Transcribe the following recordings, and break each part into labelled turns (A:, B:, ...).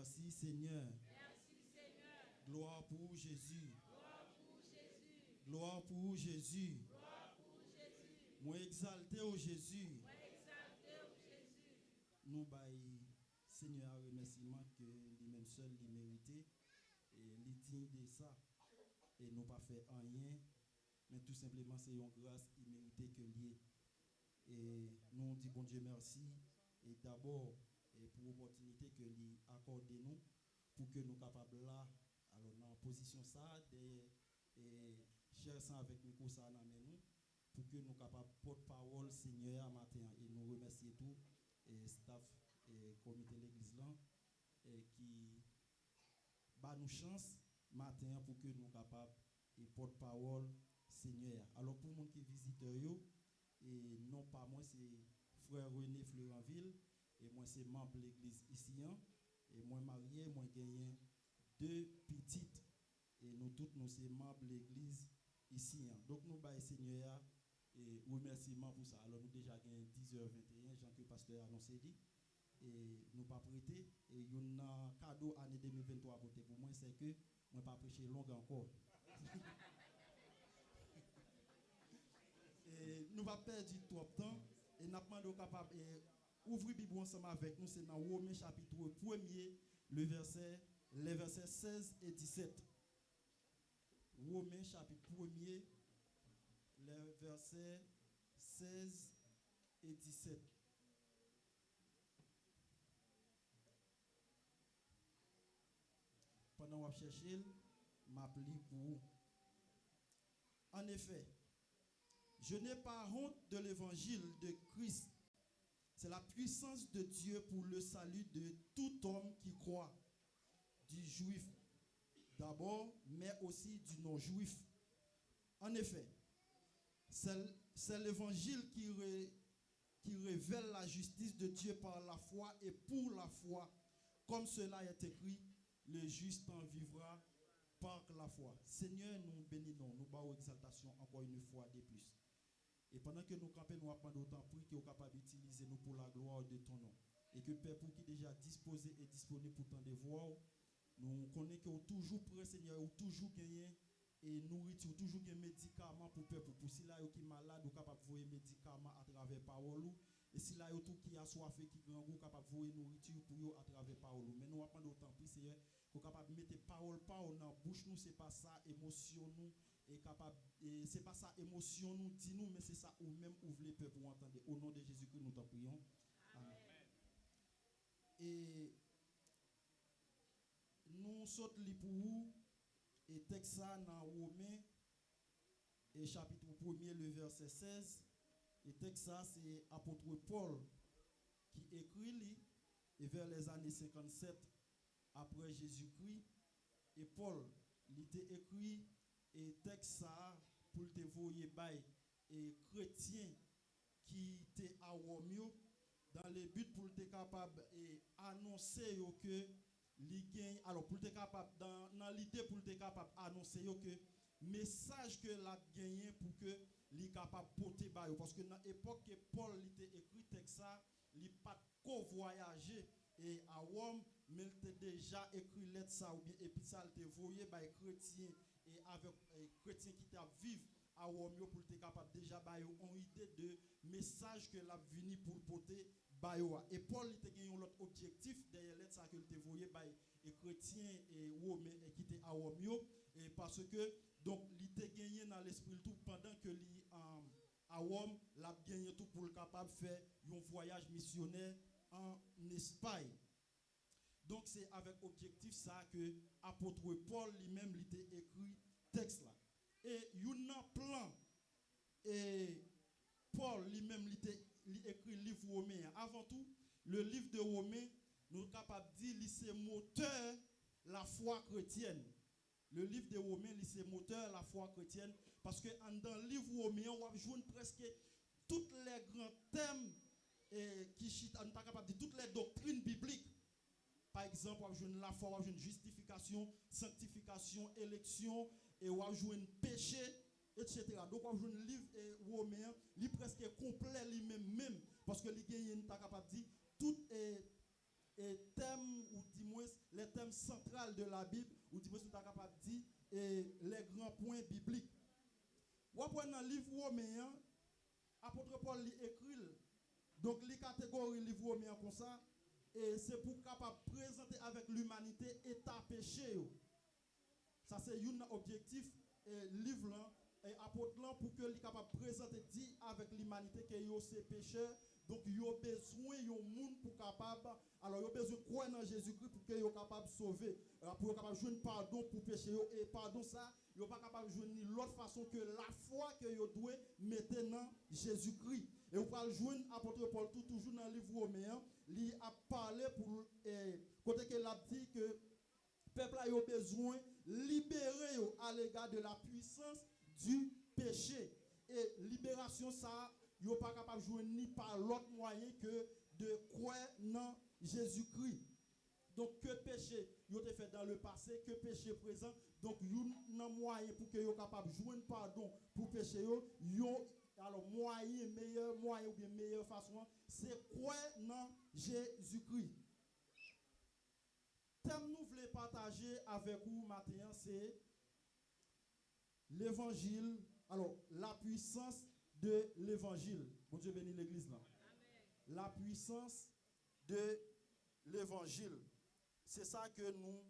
A: Merci Seigneur.
B: Merci Seigneur.
A: Gloire pour Jésus.
B: Gloire pour Jésus.
A: Gloire pour Jésus.
B: Gloire pour Jésus.
A: Moi exalté au Jésus.
B: Moi exalté au Jésus.
A: Nous baillons Seigneur un remerciement que lui-même seul lui mérité et lui digne de ça. Et nous pas fait rien, mais tout simplement c'est une grâce imméritée que lié. Et nous disons bon Dieu merci et d'abord pour l'opportunité que lui accordé nous pour que nous capables là alors dans position ça des chers sang avec micro ça dans nous pour que nous capables porte parole Seigneur à matin et nous remercier tout et staff et comité de l'église là et qui bat nous chance matin pour que nous capables et porte parole Seigneur. Alors pour monde qui visiteur yo et non pas moi c'est frère René Fleuranville et moi c'est membre de l'église ici et moi marié moi gagné 2 petites et nous toutes nous sommes membres de l'église ici donc nous bail Seigneur et remerciement pour ça. Alors nous déjà gagné 10h21 Jean que pasteur a annoncé dit et nous pas prêter et un cadeau année 2023 pour moi c'est que moi pas prêcher long encore. Et nous va perdre trop de temps et nous demandons capable ouvrir Bible ensemble avec nous c'est dans Romains chapitre 1er les versets 16 et 17. Romains chapitre 1er les versets 16 et 17. Pendant que vous cherchez, m'appelle pour vous. En effet, je n'ai pas honte de l'évangile de Christ. C'est la puissance de Dieu pour le salut de tout homme qui croit, du juif d'abord, mais aussi du non-juif. En effet, c'est l'évangile qui révèle la justice de Dieu par la foi et pour la foi. Comme cela est écrit, le juste en vivra par la foi. Seigneur, nous bénissons, nous bavons exaltation encore une fois de plus. Et pendant que nous campons, nous apprenons autant prix que nous sommes capables d'utiliser nous pour la gloire de ton nom. Et que Père, pour qui déjà disposé et disponible pour tant de voix, nous connaissons que toujours prêt, Seigneur, ou toujours gagné et nourriture, toujours gagné médicaments pour Père, pour si là qui est malade, nous sommes capables de voir médicaments à travers parole. Et si là tout qui a soifé, qui grand goût, capable de voir nourriture pour eux à travers parole. Mais nous apprenons autant prix, Seigneur, qu'on capable de mettre parole dans la bouche nous, c'est pas ça, émotion nous. Et capable et c'est pas ça émotion nous dit nous mais c'est ça ou même ouvrir peuple pour entendre au nom de Jésus-Christ nous t'en prions. Amen. Et nous sautons pour vous et texte ça dans Romains et chapitre 1er le verset 16 et texte ça c'est apôtre Paul qui écrit lui et vers les années 57 après Jésus-Christ et Paul il était écrit et texte ça pour te voyer bail et chrétien qui te à Rome dans le but pour te capable et annoncer que li gagne alors pour te capable dans l'idée pour te capable annoncer que message que l'a gagné pour que li capable porter bail parce que dans l'époque que Paul était écrit texte ça li pas co-voyager et à Rome mais il était déjà écrit lettre ça ou bien et puis ça il te voyer bail chrétien et avec chrétien qui t'a vivre à Rome pour être capable déjà bailler une idée de message que l'a venu pour porter bailler et Paul il a gagné l'autre objectif derrière lettre ça que il te voyé bailler et chrétien et romain et qui était à Rome et parce que donc il a gagné dans l'esprit tout pendant que lui à Rome l'a gagné tout pour le capable faire un voyage missionnaire en Espagne. Donc c'est avec objectif ça que apôtre Paul lui-même il a écrit texte là. Et il y a un plan et Paul lui-même il a écrit livre romain. Avant tout, le livre de Romains nous sommes capables de dire que c'est moteur la foi chrétienne. Le livre de Romains c'est moteur la foi chrétienne parce que dans le livre romain on va jouer presque tous les grands thèmes qui on est capable de dire toutes les doctrines bibliques. Par exemple, on joue la foi, on joue une justification, sanctification, élection, et on joue un péché, etc. Donc on joue un livre romain, il est presque complet parce que il est capable de dire tout thème ou du moins les thème central de la Bible, ou du moins, si tu es capable de dire, et les grands points bibliques. Ou après, dans le livre Romain, apôtre Paul écrit, donc les catégories livre Romain comme ça, et c'est pour capable présenter avec l'humanité état péché. Ça, c'est un objectif, livre là, et apôtre là, pour que les capable présenter dit avec l'humanité que yo c'est pécheur. Donc, il y a besoin de monde pour capable, alors il y a besoin de croire dans Jésus-Christ pour qu'il soit capable de sauver, pour capable de jouer pardon pour péché. Et pardon ça, il n'est pas capable de jouer ni l'autre façon que la foi que vous doit mettre dans Jésus-Christ. Et vous pouvez jouer apôtre Paul toujours dans le livre Romain, il a parlé pour côté qu'il a dit que le peuple a besoin de libérer à l'égard de la puissance du péché. Et libération ça, ils ne sont pas capables de jouer ni par l'autre moyen que de croire dans Jésus-Christ. Donc, que péché ils ont fait dans le passé, que péché présent. Donc, il y a un moyen pour qu'ils soient capables de jouer pardon pour péché. Alors, moyen, meilleur moyen ou bien meilleure façon, c'est croire dans Jésus-Christ. Thème nous voulons partager avec vous maintenant, c'est l'évangile. Alors, la puissance de l'évangile. Bon Dieu bénit l'église là. Amen. La puissance de l'évangile. C'est ça que nous.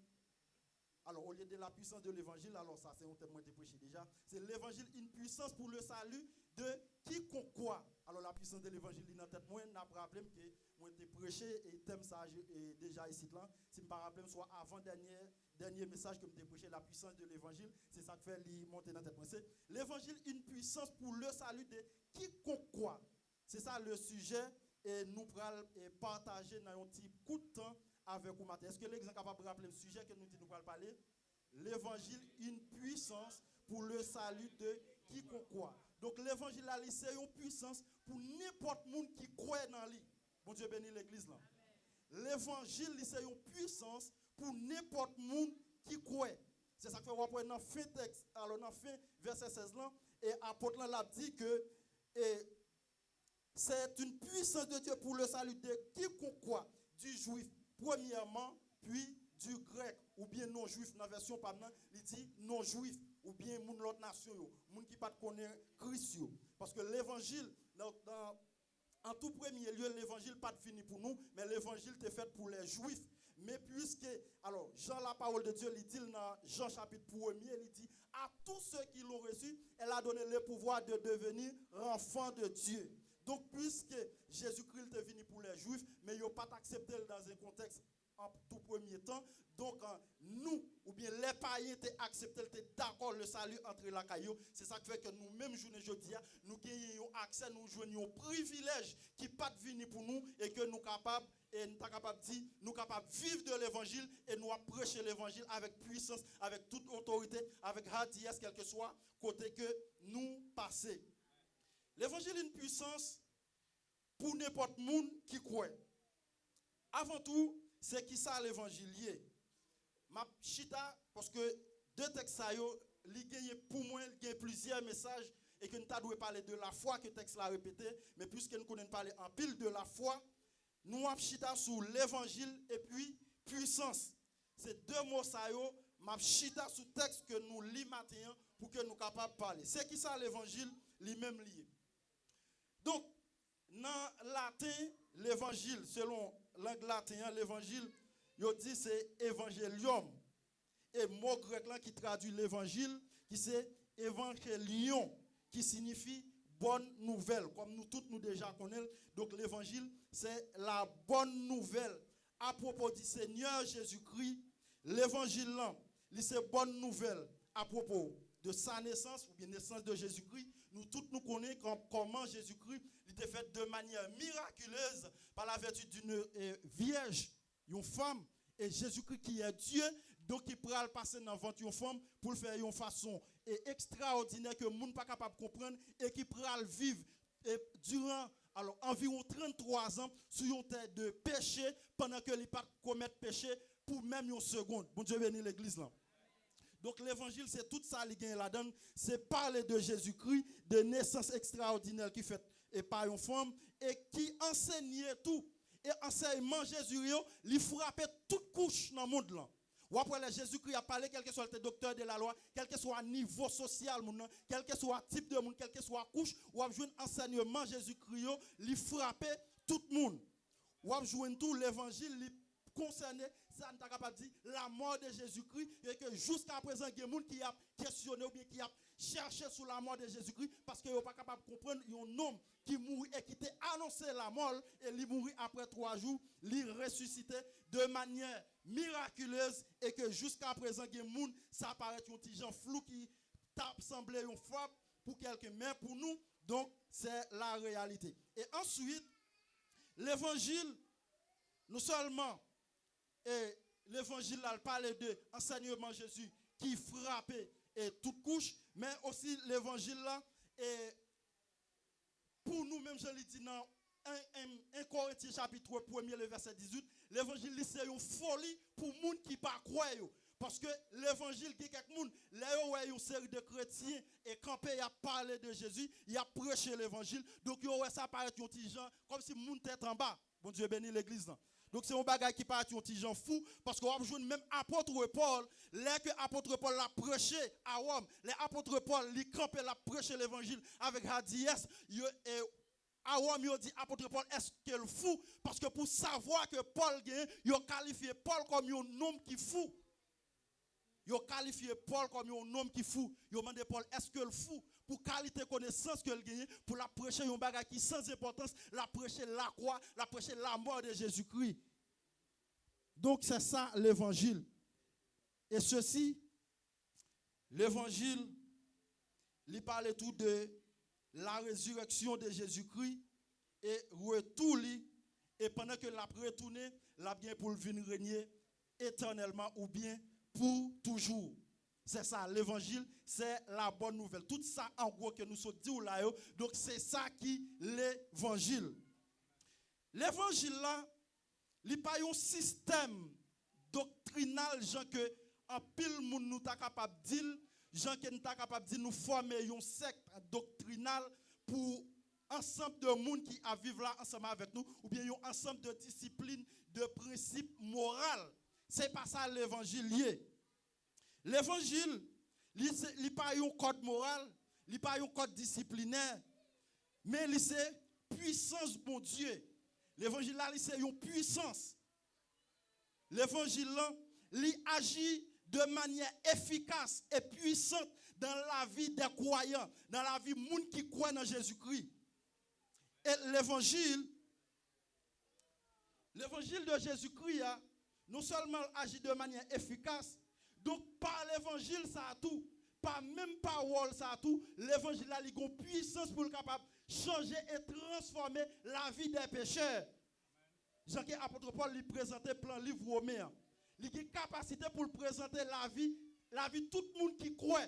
A: Alors, au lieu de la puissance de l'évangile, alors ça c'est un thème que j'ai prêché déjà. C'est l'évangile, une puissance pour le salut de quiconque croit. Alors, la puissance de l'évangile, il y a tête moi, n'a pas rappelé que moi j'ai prêché et thème ça est déjà ici là. Si je ne me rappelle soit avant-dernier message que je prêché, la puissance de l'évangile, c'est ça qui fait monter dans tête moi. C'est l'évangile, une puissance pour le salut de quiconque croit. C'est ça le sujet et nous allons partager dans un petit coup de temps avec vous matin. Est-ce que l'exemple est capable de rappeler le sujet que nous allons parler? L'évangile, une puissance pour le salut de quiconque croit. Donc l'évangile là, c'est une puissance pour n'importe monde qui croit dans lui. Bon Dieu bénit l'église là. L'évangile, c'est une puissance pour n'importe monde qui croit. C'est ça que fait voir dans fin texte, alors dans fin verset 16 là, et apôtre l'a dit que c'est une puissance de Dieu pour le salut de quiconque croit, du juif premièrement, puis du grec, ou bien non-juif, dans la version pas il dit non-juif, ou bien moun l'autre nation, moun qui pas connaît Christ. Parce que l'évangile, en tout premier lieu, l'évangile pas fini pour nous, mais l'évangile est fait pour les juifs. Mais puisque, alors, Jean, la parole de Dieu, il dit dans Jean chapitre 1er, il dit, à tous ceux qui l'ont reçu, elle a donné le pouvoir de devenir enfants de Dieu. Donc, puisque Jésus-Christ est venu pour les Juifs, mais ils n'ont pas accepté dans un contexte en tout premier temps. Donc, nous, ou bien les païens, ont accepté, d'accord le salut entre la caillou. C'est ça qui fait que nous-mêmes, aujourd'hui, nous gagnons accès, nous jouons un privilège qui n'est pas venu pour nous et que nous sommes capables. Et nous sommes capables de dire, nous sommes capables de vivre de l'évangile et nous prêcher l'évangile avec puissance, avec toute autorité, avec hardiesse, quel que soit côté que nous passons. L'évangile est une puissance pour n'importe monde qui croit. Avant tout, c'est qui ça l'évangile? Ma chita, parce que deux textes, pour moi, il y a plusieurs messages et que nous devons parler de la foi que le texte l'a répété, mais puisque nous connaissons parler en pile de la foi, nous avons chita sur l'évangile et puis puissance. Ces deux mots, m'a chita sur le texte que nous lisons maintenant pour que nous soyons capables de parler. C'est qui ça l'évangile? Lui-même lié. Donc, dans le latin, l'évangile, selon langue latin, l'évangile, il dit c'est évangélium. Et le mot grec là qui traduit l'évangile, qui c'est évangélion, qui signifie bonne nouvelle, comme nous tous nous déjà connaissons. Donc l'évangile, c'est la bonne nouvelle à propos du Seigneur Jésus-Christ. L'évangile là, c'est bonne nouvelle à propos de sa naissance ou bien naissance de Jésus-Christ. Nous tous nous connaissons comment Jésus-Christ était fait de manière miraculeuse par la vertu d'une vierge, une femme, et Jésus-Christ qui est Dieu, donc il pourra passer dans le ventre d'une femme pour le faire d'une façon extraordinaire que le monde n'est pas capable de comprendre et qui pourra le vivre durant environ 33 ans sur une terre de péché pendant que il ne pas commettre péché pour même une seconde. Bon Dieu bénit l'église là. Donc l'évangile, c'est tout ça qui gagne là-dedans. C'est parler de Jésus-Christ, de naissance extraordinaire qui fait par une femme et qui enseignait tout. Et enseignement Jésus, il frappait toute couche dans le monde là. Ou après, Jésus-Christ a parlé, quel que soit le docteur de la loi, quel que soit le niveau social, quel que soit le type de monde, quel que soit la couche, ou a joué un enseignement Jésus-Christ, il frappe tout le monde. Ou a joué tout l'évangile, il concerne, ça ne t'a pas dit, la mort de Jésus-Christ, et que jusqu'à présent, il y a des gens qui a questionné ou bien qui a cherché sur la mort de Jésus-Christ, parce qu'ils ne sont pas capables de comprendre, il y a un homme qui mourit et qui t'a annoncé la mort, et il mourit après 3 jours, il ressuscité de manière miraculeuse, et que jusqu'à présent, il y a des gens, ça paraît un petit gens flou qui t'a semblé une frappe pour quelqu'un, mais pour nous, donc, c'est la réalité. Et ensuite, l'évangile, non seulement, et l'évangile là parle de enseignement Jésus qui frappait et toute couche, mais aussi l'évangile là, et pour nous-mêmes, je l'ai dit dans 1 Corinthiens chapitre 1, le verset 18, l'évangile c'est une folie pour les gens qui ne croient pas. Parce que l'évangile qui est quelqu'un, là où il y a une série de chrétiens et quand il a parlé de Jésus, il a prêché l'évangile. Donc ça paraît un petit gens comme si le monde était en bas. Bon Dieu bénit l'église. Donc c'est un bagage qui paraît un petit gens fou parce qu'on va jouer même apôtre Paul, là que apôtre Paul l'a prêché à Rome, les apôtres Paul lui campé l'a prêché l'évangile avec Hadiès et à Rome, il dit apôtre Paul, est-ce qu'il est fou? Parce que pour savoir que Paul gagne, il a qualifié Paul comme un homme qui est fou. Il a qualifié Paul comme un homme qui est fou. Il a demandé Paul, est-ce qu'il est fou? Pour qualité connaissance qu'il gagne, pour la prêcher un bagage qui sans importance, la prêcher la croix, la prêcher la mort de Jésus-Christ. Donc c'est ça l'évangile. Et ceci, l'évangile, il parle tout de la résurrection de Jésus-Christ et retour lui, et pendant que l'a retourné, l'a bien pour venir régner éternellement ou bien pour toujours. C'est ça, l'évangile, c'est la bonne nouvelle. Tout ça en gros que nous sommes dit là, donc c'est ça qui l'évangile. L'évangile là, il n'y a pas un système doctrinal, genre que en pile monde nous ta capable de dire, gens qui nous capable de nous former une secte doctrinale pour ensemble de monde qui a vivre là ensemble avec nous ou bien un ensemble de disciplines, de principes moraux. C'est pas ça l'évangile. L'évangile, il n'est pas un code moral, il n'est pas un code disciplinaire, mais c'est puissance bon Dieu. L'évangile là, c'est une puissance. L'évangile là, il agit de manière efficace et puissante dans la vie des croyants, dans la vie des gens qui croient dans Jésus-Christ. Et l'évangile de Jésus-Christ, non seulement agit de manière efficace, donc par l'évangile, ça a tout. Par même parole, ça a tout. L'évangile a une puissance pour le capable de changer et transformer la vie des pécheurs. Jean-Pierre l'apôtre Paul lui présentait plein livre romain. Il a une capacité pour présenter la vie de tout le monde qui croit.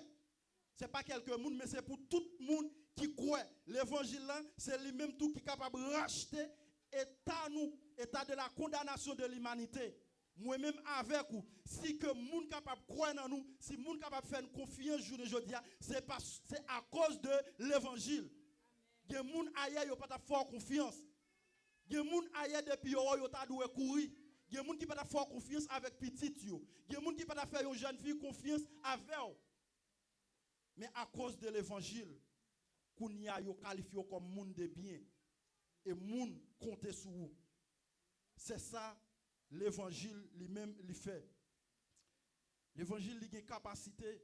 A: Ce n'est pas quelques monde, mais c'est pour tout le monde qui croit. L'évangile, c'est lui-même tout qui est capable de racheter état de la condamnation de l'humanité. Moi-même avec vous, si que monde capable de croire en nous, si monde capable de faire une confiance aujourd'hui, c'est à cause de l'évangile. Il y a des gens ailleurs qui n'ont pas fort confiance. Il y a des gens ailleurs depuis qui n'ont pas courir. Il y a des gens qui n'ont pas fort confiance avec petit. Il y a des gens qui n'ont pas faire une jeune fille confiance avec eux. Mais à cause de l'évangile, qu'on y a qualifié comme monde de bien et monde compte sur vous. C'est ça l'évangile lui-même lui fait. L'évangile lui a une capacité,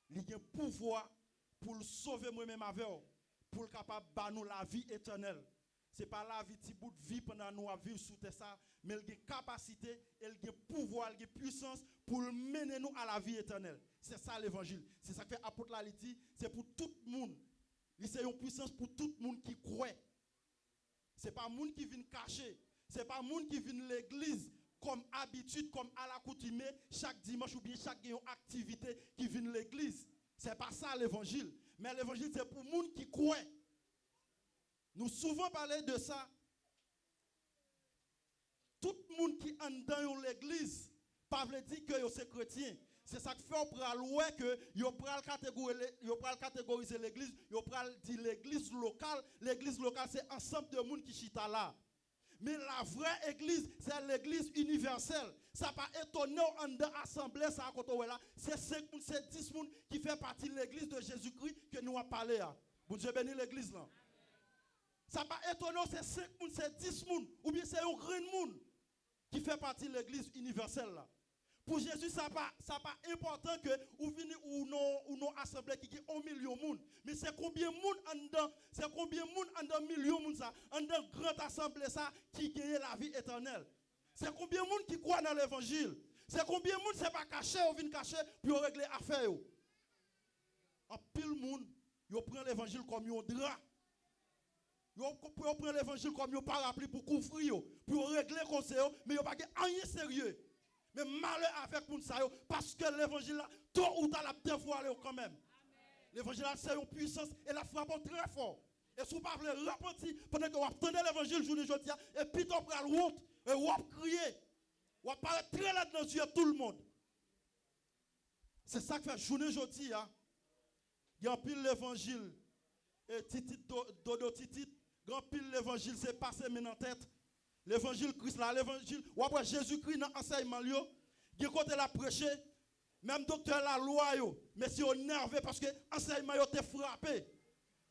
A: lui a un pouvoir pour le sauver moi-même avec vous, pour le capable de nous la vie éternelle. Ce n'est pas la vie petit bout de vie pendant nous à vivre sous ça, mais il a une capacité, il a un pouvoir, il a une puissance pour mener nous à la vie éternelle. C'est ça l'évangile. C'est ça que fait apôtre là dit, c'est pour tout le monde. C'est une puissance pour tout le monde qui croit. Ce n'est pas le monde qui vient cacher. Ce n'est pas le monde qui vient à l'église comme habitude, comme à l'accoutumée, chaque dimanche ou bien chaque activité qui vient à l'église. Ce n'est pas ça l'évangile. Mais l'évangile, c'est pour le monde qui croit. Nous souvent parlons de ça. Tout le monde qui est dans l'église, pas veut dire que c'est chrétien. C'est ça qui fait qu'on prend que yo pral catégoriser l'église, yo pral dire l'église locale c'est ensemble de monde qui chita là. Mais la vraie église, c'est l'église universelle. Ça pas étonné en dans assemblée ça là, c'est 5 c'est 10 personnes qui fait partie de l'église de Jésus-Christ que nous avons parlé là. Bon Dieu bénit l'église là. Ça pas étonnant c'est 5 personnes, c'est 10 personnes ou bien c'est un grand monde qui fait partie de l'église universelle là. Pour Jésus, ça pas important que ou venez ou non assemblée qui est 1 million de monde. Mais c'est combien de monde en dedans, c'est combien de monde en dedans million de monde ça, en dedans grande assemblée ça qui gagne la vie éternelle. C'est combien de monde qui croit dans l'évangile. C'est combien de monde c'est pas caché ou vient cacher pour régler affaire. En pile monde, yo prend l'évangile comme un drap. Yo prend l'évangile comme un parapluie pour couvrir pour régler conseil mais yo pas rien sérieux. Mais malheur avec pour ça parce que l'évangile là tôt ou tard la dévoilé quand même. L'évangile là c'est une puissance et la frappe très fort. Et si vous pas voulez repentir pendant que vous attendez l'évangile journée aujourd'hui et puis vous prenez honte et vous criez. Vous paraît très là dans les yeux de tout le monde. C'est ça que fait journée aujourd'hui il y a un pile l'évangile et titit dodo titit, grand pile l'évangile c'est passé maintenant en tête. L'évangile Christ là, l'évangile, ou après Jésus-Christ dans l'enseignement, il y a côté la prêcher, même docteur la loi, mais si on est nerveux parce que l'enseignement est frappé.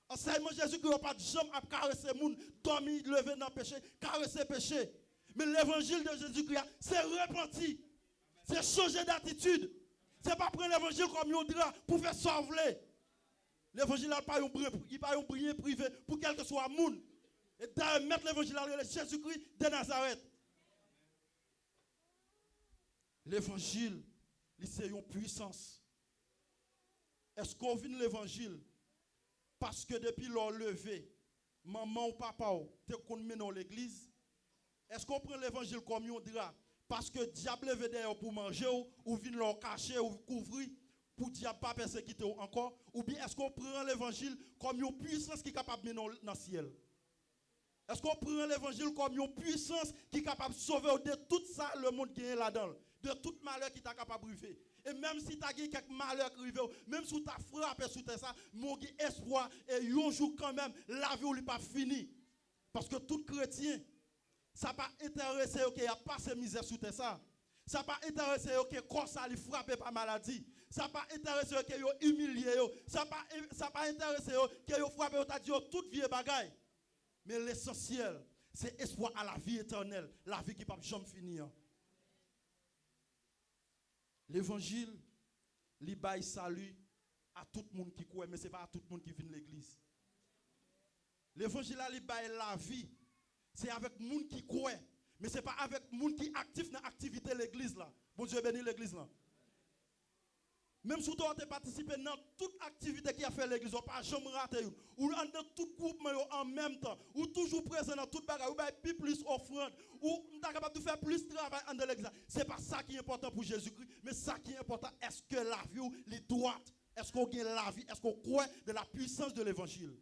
A: L'enseignement Jésus-Christ n'a pas de jambe à caresser les gens, dormir, lever dans le péché, caresser le péché. Mais l'évangile de Jésus-Christ, c'est repenti, c'est changer d'attitude. Ce n'est pas prendre l'évangile comme un drap pour faire sauver. L'évangile n'a pas un brillant privé pour quel que soit le monde. Et d'ailleurs, mettre l'évangile à Jésus-Christ de Nazareth. L'évangile, c'est une puissance. Est-ce qu'on vit l'évangile parce que depuis leur levé, maman ou papa, te conduit dans l'église? Est-ce qu'on prend l'évangile comme un drap parce que diable veut d'ailleurs pour manger ou vient leur cacher ou couvrir pour diable pas persécuter encore? Ou bien est-ce qu'on prend l'évangile comme une puissance qui est capable de mener dans le ciel? Est-ce qu'on prend l'évangile comme une puissance qui est capable de sauver de tout ça le monde qui est là-dedans, de tout malheur qui est capable de briser? Et même si tu as quelques malheurs qui arrivent, même si tu as frappé sous ça, mon espoir et un jour quand même, la vie n'est pas finie. Parce que tout chrétien, ça n'a pas intéressé qu'il n'y a pas de misère sous ça. Ça n'a pas intéressé que quand ça lui frappe par maladie. Ça n'a pas intéressé qu'il y humilié. Ça n'a pas intéressé qu'il y frappé toute vieille bagaille. Mais l'essentiel, c'est espoir à la vie éternelle, la vie qui ne peut jamais finir. L'évangile, il baille salut à tout le monde qui croit, mais ce n'est pas à tout le monde qui vient de l'église. L'évangile, il baille la vie, c'est avec le monde qui croit, mais ce n'est pas avec le monde qui est actif dans l'activité de l'église. Bon Dieu bénit l'église. Même si tu as participé dans toute activité qui a fait l'église, on pas jamais raté ou dans tout groupe en même temps, ou toujours présent dans toute bagarre, ou plus offrande, ou tu es capable de faire plus de travail dans l'église. Ce n'est pas ça qui est important pour Jésus-Christ, mais ça qui est important, est-ce que la vie est droite? Est-ce qu'on gagne la vie? Est-ce qu'on croit de la puissance de l'évangile?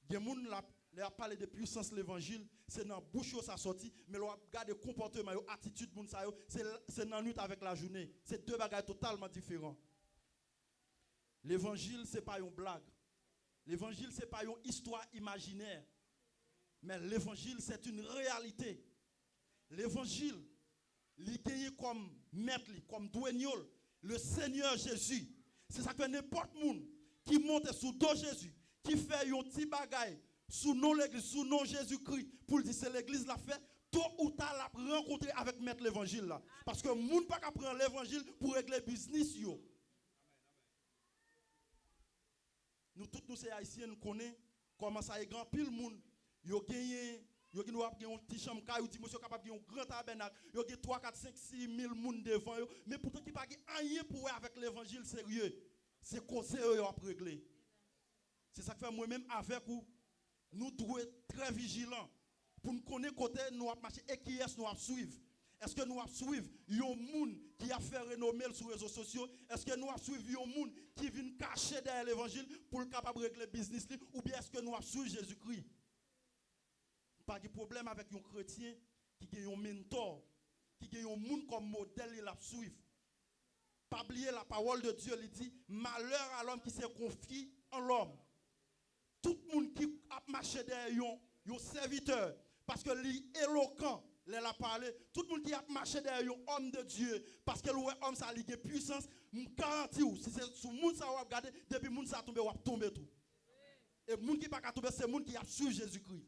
A: Il y a des gens qui ont parlé de puissance de l'évangile, c'est dans la bouche que ça sorti, mais on regarde le comportement, l'attitude, c'est dans la nuit avec la journée. C'est deux bagages totalement différents. L'évangile, ce n'est pas une blague. L'évangile, ce n'est pas une histoire imaginaire. Mais l'évangile, c'est une réalité. L'évangile, il gagne comme maître, comme douaniol, le Seigneur Jésus. C'est ça que n'importe qui monte sous dos Jésus, qui fait un petit bagaille, sous nom l'église, sous nom Jésus-Christ, pour dire c'est l'église l'a fait, tôt ou tard la rencontrer avec maître l'évangile là. Parce que moun pas qu'à prendre l'évangile pour régler business yo. Nous tous nous c'est haïtiens nous connaît comment ça est grand pile moun yo gagné yo qui nous a gagné un petit chambre caillou dit monsieur capable gagner un grand tabernacle yo gagné 3 4 5 6 000 moun devant yo mais pourtant qui pas rien pour avec l'évangile sérieux. C'est conseil yo a régler. C'est ça que fait moi même avec vous nous devons être très vigilants pour nous connaître côté nous avons marché et qui est nous avons suivre. Est-ce que nous avons suivre un monde qui a fait renommer sur les réseaux sociaux? Est-ce que nous avons suivre un monde qui vient cacher derrière l'évangile pour le capable de régler le business? Ou bien est-ce que nous avons suivre Jésus-Christ? Pas de problème avec un chrétien qui a un mentor, qui a un monde comme modèle, il a suivre. Pas oublier la parole de Dieu, il dit malheur à l'homme qui se confie en l'homme. Tout le monde qui a marché derrière un serviteur, parce que l'éloquent, il a parlé. Tout le monde qui a marché derrière un homme de Dieu, parce que l'homme ça a ligue puissance, je garantis, si c'est sous le monde ça va regarder, depuis le monde ça tombe, va tomber tout. Et le monde qui pas tomber, c'est le monde qui a suivi Jésus-Christ.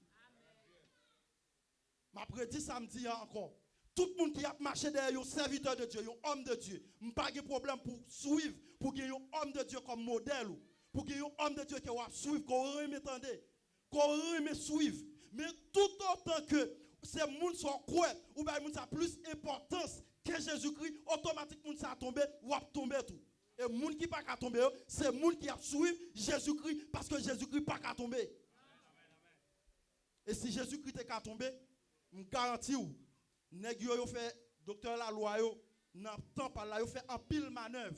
A: Ma prédit samedi encore. Tout le monde qui a marché derrière un serviteur de Dieu, un homme de Dieu, je n'ai pas de problème pour suivre, pour qu'il y ait un homme de Dieu comme modèle, pour qu'il y ait un homme de Dieu qui va suivre, qu'on remet, qu'on remet suivre. Mais tout autant que ces gens sont quoi, ou bien les gens ont plus d'importance que Jésus-Christ, automatiquement ça a tombé, ou a tombé tout. Et les gens qui ne sont pas tombé, c'est les gens qui ont suivi Jésus-Christ, parce que Jésus-Christ n'est pas tombé. Et si Jésus-Christ est tombé, je garantis vous, nèg yo fait docteur la loi yo dans temps par là yo fait un pile manœuvre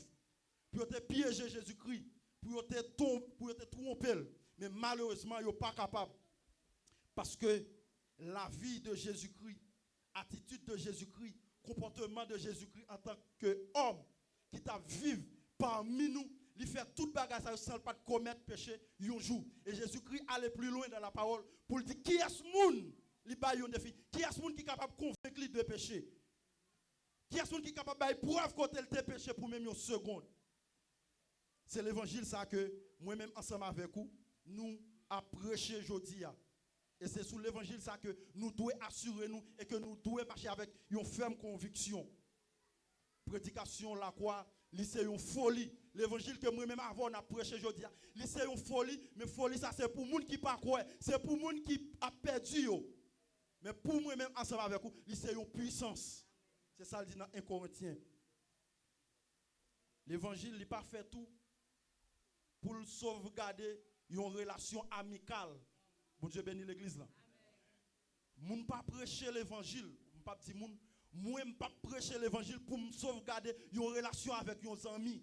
A: pour te piéger Jésus-Christ, pour te tromper, mais malheureusement yo pas capable parce que la vie de Jésus-Christ, attitude de Jésus-Christ, comportement de Jésus-Christ en tant qu'homme qui t'a vivre parmi nous, il fait toute bagarre ça sans pas commettre péché un jour. Et Jésus-Christ allait plus loin dans la parole pour dire qui est ce monde? Li ba yon défi. Qui est ce monde qui est capable de convaincre de péché? Qui est ce monde qui est capable de preuve côté le péché pour même une seconde? C'est l'évangile ça que moi-même ensemble avec vous, nous a prêché aujourd'hui. Et c'est sous l'évangile ça que nous devons assurer nous et que nous devons marcher avec une ferme conviction. Prédication la quoi, c'est une folie. L'évangile que moi-même avant on a prêché aujourd'hui, c'est une folie, mais folie ça c'est pour les gens qui pas croire, c'est pour les gens qui a perdu. Mais pour moi-même, ensemble avec vous, c'est une puissance. C'est ça le dit dans 1 Corinthiens. L'évangile n'est pas fait tout pour sauvegarder une relation amicale. Bon Dieu bénit l'église là. Moun pas prêcher l'évangile. Pas petit moun. Moi pas prêcher l'évangile pour me sauvegarder une relation avec un ami.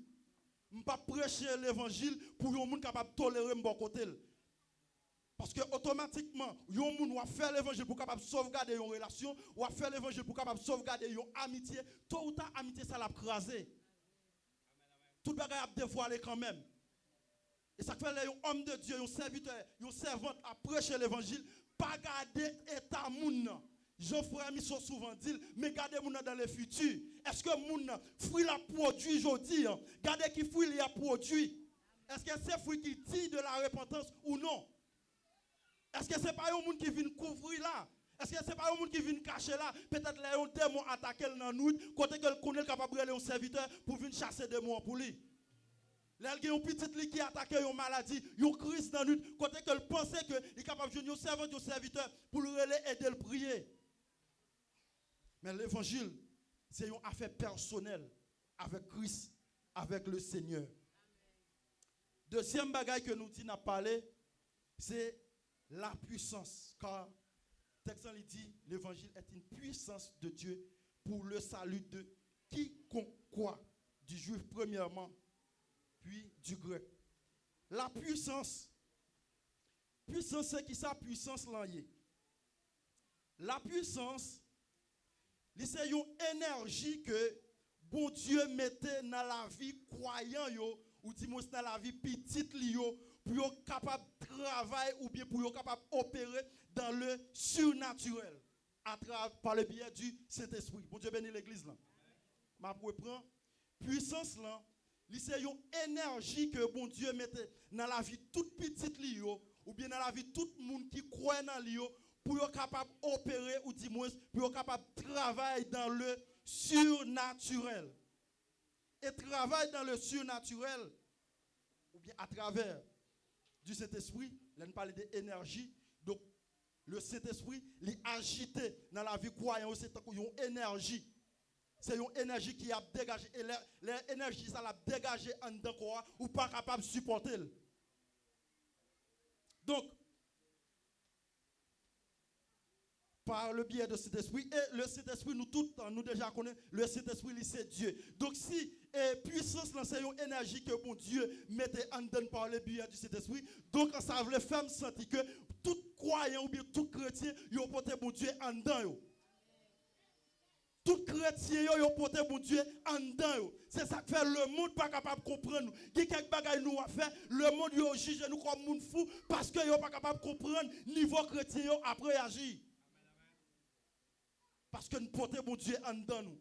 A: Pas prêcher l'évangile pour un monde capable de tolérer mon côté. Parce que automatiquement, yon moun va faire l'évangile pour capable sauvegarder une relation, ou va faire l'évangile pour capable sauvegarder une amitié, tôt ou tard amitié ça l'a crasé. Tout bagay a dévoilé quand même. Et ça fait les homme de Dieu, un serviteur, un servante à prêcher l'évangile, pas garder état moun. Jean-Frère Misso souvent dit, mais gardez moun dans le futur. Est-ce que moun fruit la produit aujourd'hui? Gardez qui fruit il a produit. Est-ce que c'est fruit qui dit de la repentance ou non? Est-ce que ce n'est pas un monde qui vient couvrir là? Est-ce que ce n'est pas un monde qui vient cacher là? Peut-être là, un démon attaqué dans nous, côté que le connaît capable de un serviteur pour venir chasser des démons pour lui. Là, il y a un petit qui attaque une maladie, une crise dans nous, côté que le pensait qu'il est capable de venir un serviteur pour lui aider à le prier. Mais l'évangile, c'est une affaire personnelle avec Christ, avec le Seigneur. Deuxième bagaille que nous disons à parler, c'est la puissance, car le texte dit l'évangile est une puissance de Dieu pour le salut de quiconque croit, du juif premièrement, puis du grec. La puissance, c'est qui sa puissance là? La puissance, c'est une énergie que bon Dieu mettait dans la vie croyant yo, ou dis-moi dans la vie petite yo, pour être capable de travailler ou bien pour être capable d'opérer dans le surnaturel par le biais du Saint-Esprit. Bon Dieu bénit l'église là. Ma reprend puissance là, c'est une énergie que bon Dieu mettait dans la vie toute petite lio ou bien dans la vie tout le monde qui croit dans lio pour être capable d'opérer ou dis-moi pour être capable de travailler dans le surnaturel. Et travailler dans le surnaturel ou bien à travers du Saint-Esprit, là nous parlons d'énergie. Donc, le Saint-Esprit, il est agité dans la vie croyante, c'est une énergie. C'est une énergie qui a dégagé. Et l'énergie, ça l'a dégagé en dedans quoi, ou pas capable de supporter. Donc, par le biais de cet esprit, et le Saint-Esprit, nous tous, nous déjà connaissons, le Saint-Esprit, c'est Dieu. Donc, si puissance, c'est une énergie que bon Dieu mettait en dedans par le biais du Saint-Esprit, donc ça veut faire sentir que tout croyant ou bien tout chrétien, il a porté bon Dieu en dedans. Tout chrétien, il a porté bon Dieu en dedans. C'est ça que fait le monde pas capable de comprendre. Il y a quelques bagages nous a fait, le monde il juge nous comme monde fou parce qu'il n'est pas capable de comprendre niveau chrétien après agir. Parce que nous portons mon Dieu en dedans nous.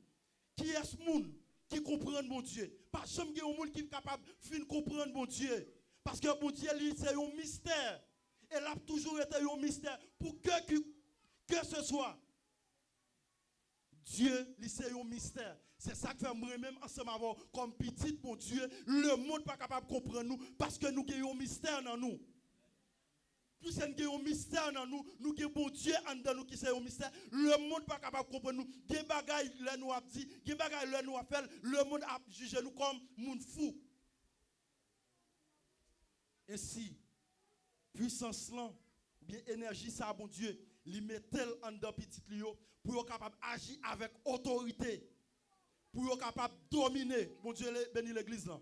A: Qui est ce monde qui comprend mon Dieu? Pas jamais il y a un monde qui est capable de comprendre mon Dieu. Parce que mon Dieu, c'est un mystère. Et là, toujours été un mystère. Pour que ce soit. Dieu, c'est un mystère. C'est ça que fait moi-même ensemble avec comme petit, mon Dieu, le monde n'est pas capable de comprendre nous parce que nous avons un mystère dans nous. Plus nous avons un mystère dans nous, nous avons bon Dieu en dedans nous qui c'est un mystère. Le monde n'est pas capable de comprendre nous. Des bagailles, nous a dit, des bagailles, nous a fait, le monde a jugé nous comme monde fou. Ainsi, puissance là, bien énergie ça, bon Dieu, il met tel en dedans petit Lio pour être capable d'agir avec autorité, pour être capable de dominer. Bon Dieu, béni l'église là.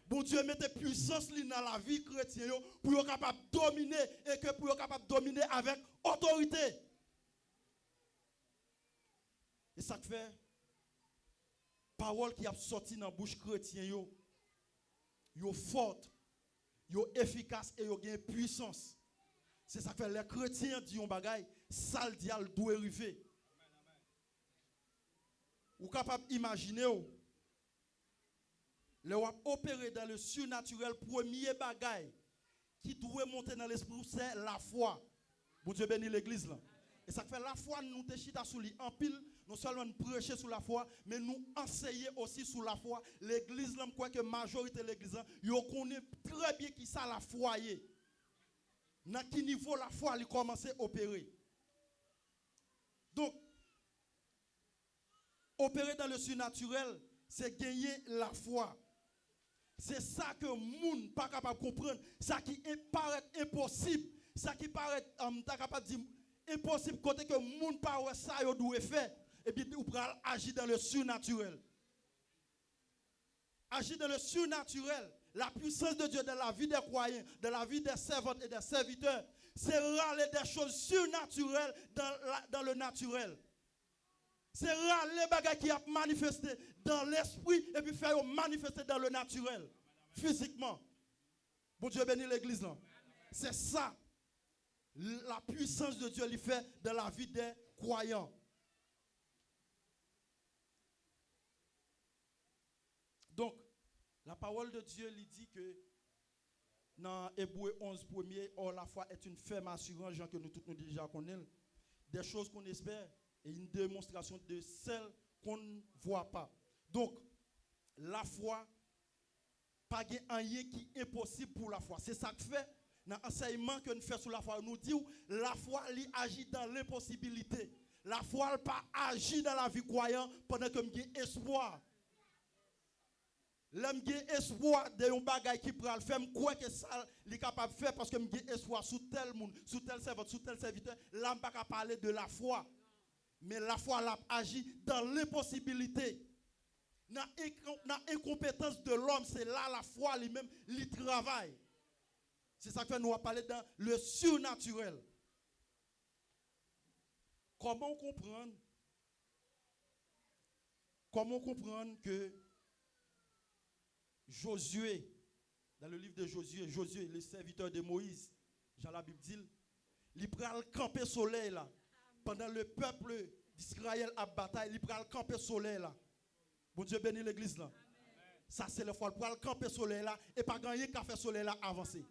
A: Bon Dieu, mettez puissance dans la vie chrétienne pour être capable de dominer et que pour être capable de dominer avec autorité. Et ça fait, parole qui a sorti dans la bouche chrétienne, yo forte, yo efficace et yo gagne puissance. C'est ça que fait les chrétiens disent un bagay, ça le diable doit arriver. Ou capable d'imaginer, le opérer dans le surnaturel, premier bagay qui doit monter dans l'esprit, c'est la foi. Bon Dieu bénit l'église là. Et ça fait la foi, nous te chita sous lui en pile, non seulement nous prêcher sur la foi, mais nous enseigner aussi sur la foi. L'église là, je crois que la majorité de l'église là, yo connaît très bien qui ça la foi est. Dans quel niveau la foi elle commence à opérer. Donc, opérer dans le surnaturel, c'est gagner la foi. C'est ça que le monde n'est pas capable de comprendre. Ça qui paraît impossible. Ça qui paraît capable de dire impossible, côté que le monde ne pas ça, il doit faire. Et puis, vous pouvez agir dans le surnaturel. Agir dans le surnaturel. La puissance de Dieu dans la vie des croyants, dans la vie des servantes et des serviteurs, c'est râler des choses surnaturelles dans le naturel. C'est râler les bagages qui a manifesté dans l'esprit et puis faire manifester dans le naturel, physiquement. Bon Dieu bénit l'église là. C'est ça. La puissance de Dieu lui fait dans la vie des croyants. Donc, la parole de Dieu lui dit que dans Hébreux 11 premier, or la foi est une ferme assurance, gens que nous tous nous déjà connaissons, des choses qu'on espère et une démonstration de celles qu'on ne voit pas. Donc, la foi, pas rien qui est impossible pour la foi. C'est ça que fait dans l'enseignement que nous faisons sur la foi. Nous dit la foi agit dans l'impossibilité. La foi pas agit dans la vie croyante pendant que nous avons espoir. L'homme a espoir de un bagage qui pourra le faire, quoi que ça est capable de faire parce que j'ai espoir sous tel monde, sous tel servant, sous tel serviteur. L'homme n'a pas parler de la foi. Mais la foi l'a agi dans l'impossibilité. Dans l'incompétence de l'homme, c'est là la foi lui-même, lui travaille. C'est ça que nous allons parler dans le surnaturel. Comment comprendre que Josué, dans le livre de Josué, le serviteur de Moïse, Jean la Bible dit, il prend le camper soleil là. Pendant le peuple d'Israël a bataille, il prend le camper soleil là. Bon Dieu bénit l'église là. Amen. Ça c'est le foi, il prend le camper soleil là et pas gagner qu'à faire soleil là avancer.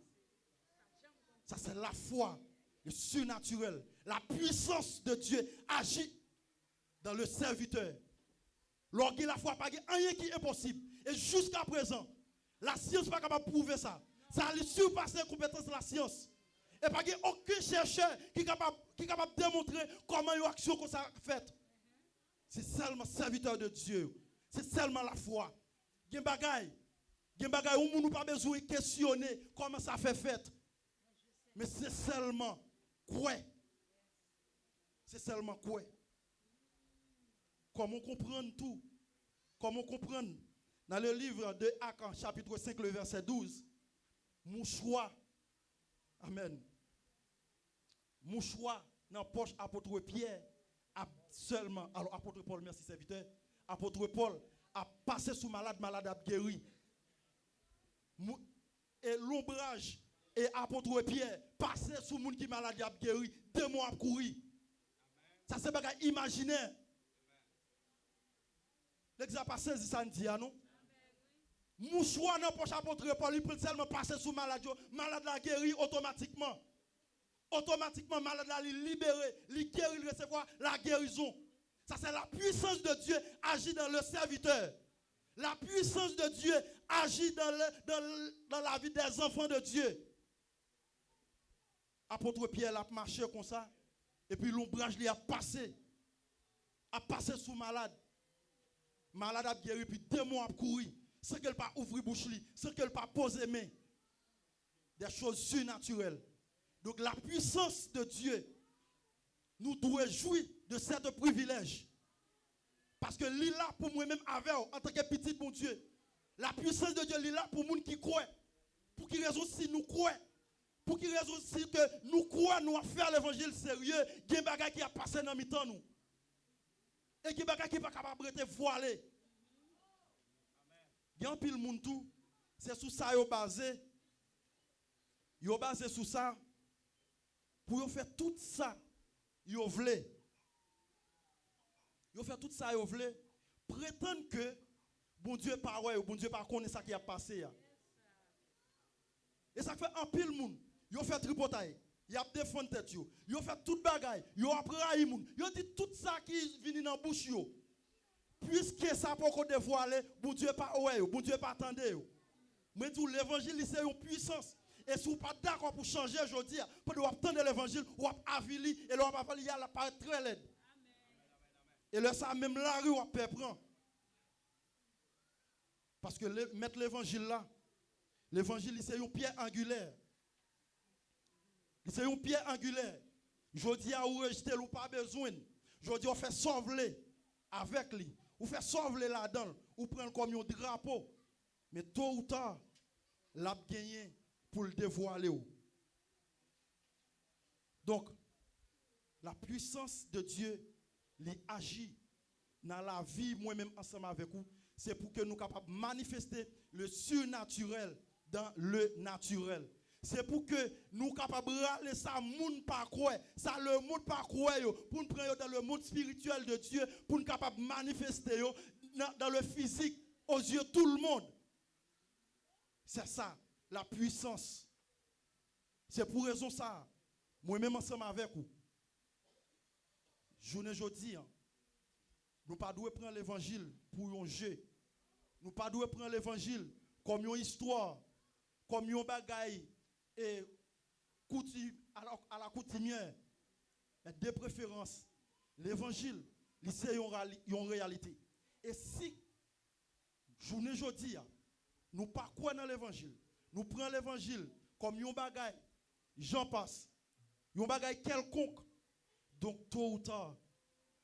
A: Ça c'est la foi, le surnaturel. La puissance de Dieu agit dans le serviteur. Lorsqu'il la foi, pas rien qui est impossible. Et jusqu'à présent, la science n'est pas capable de prouver ça. Ça a surpassé les compétences de la science. Et pas aucun chercheur qui est capable de démontrer comment une action qu'on s'est faite. C'est seulement serviteur de Dieu. C'est seulement la foi. Il y a des bagailles où nous n'avons pas besoin de questionner comment ça fait fait. Mais c'est seulement quoi. C'est seulement quoi. Comment comprendre tout? Comment comprendre? Dans le livre de Actes, chapitre 5, le verset 12, mouchoir, amen, mouchoir dans la poche apôtre Pierre, a seulement, alors apôtre Paul, merci serviteur, apôtre Paul a passé sous malade a guéri. Et l'ombrage et apôtre Pierre passé sous monde qui malade a guéri, 2 mois à courir. Ça c'est pas imaginaire. L'exemple pas saisi ça dit non. Mouchoir dans poche apôtre Paul, il peut seulement passer sous malade, malade la guéri automatiquement. Automatiquement malade la libéré, il guérit, il recevoir la guérison. Ça c'est la puissance de Dieu agit dans le serviteur. La puissance de Dieu agit dans la vie des enfants de Dieu. Apôtre Pierre a marché comme ça et puis l'ombrage lui a passé sous malade. Malade a guéri puis 2 mois a couru sans qu'elle pas ouvrir bouche li, sans qu'elle pas poser main. Des choses surnaturelles. Donc la puissance de Dieu, nous devons jouir de cet privilège. Parce que l'île là pour moi-même avec en tant que petit bon Dieu. La puissance de Dieu l'île là pour les gens qui croient. Pour qui raison si nous croyons. Pour qui raison si que nous croyons nous à faire l'évangile sérieux, il y a des choses qui a passé dans mi-temps nous. Et il y a des choses qui pas capable de voiler. Il y a un pile monde tout, c'est sous ça yo basé. Yo basé sur ça pour faire tout ça. Yo vle. Yo fait tout ça yo vle, prétendre que bon Dieu pas ouais, bon Dieu pas connaît ça qui a passé. Et ça fait un pile monde. Yo fait tripotaille. Yo a défendre tête yo. Yo fait toute bagaille. Yo a trahi moun. Yo dit tout ça qui vient dans bouche yo. Puisque ça pas qu'on dévoiler, bon Dieu pas ouais, bon Dieu pas attendre yo. Mais tout l'évangile c'est une puissance. Et si vous pas d'accord pour changer aujourd'hui, pour vous attendre l'évangile, vous avili et vous va falloir y aller paraître très laid. Et là ça même la rue on peut prendre. Parce que mettre l'évangile là, l'évangile c'est une pierre angulaire. C'est une pierre angulaire. Je dis à vous rejeter ou pas besoin. Je dis on fait sauver avec lui. Ou fait sauver là-dedans. Ou prendre comme un drapeau. Mais tôt ou tard, l'a gagné pour le dévoiler. Donc, la puissance de Dieu, il agit dans la vie, moi-même ensemble avec vous. C'est pour que nous soyons capables de manifester le surnaturel dans le naturel. C'est pour que nous soyons capables de râler ça, monde pas quoi, ça le monde pas quoi, pour nous prendre dans le monde spirituel de Dieu, pour nous capables de manifester dans le physique, aux yeux de tout le monde. C'est ça, la puissance. C'est pour raison ça, moi-même ensemble avec vous. Journée aujourd'hui, nous ne pouvons pas prendre l'évangile pour un jeu. Nous ne pouvons pas prendre l'évangile comme une histoire, comme une bagaille et à la coutumière. De préférence, l'évangile, c'est une réalité. Et si, journée aujourd'hui, nous ne pas quoi dans l'évangile, nous prenons l'évangile comme une bagaille, j'en passe, une bagaille quelconque, donc tôt ou tard,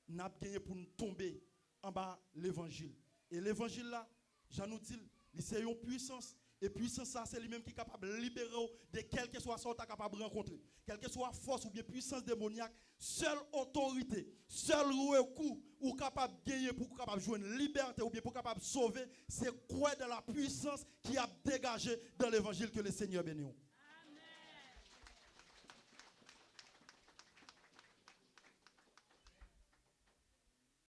A: nous avons gagné pour nous tomber en bas l'évangile. Et l'évangile là, j'en nous dis, c'est une puissance. Et puissance ça, c'est lui-même qui est capable de libérer de quel que soit sorte capable de rencontrer. Quelle que soit force ou bien puissance démoniaque, seule autorité, seul recours ou capable de gagner pour capable de jouer une liberté ou bien pour capable de sauver, c'est quoi de la puissance qui a dégagé dans l'évangile que le Seigneur bénit.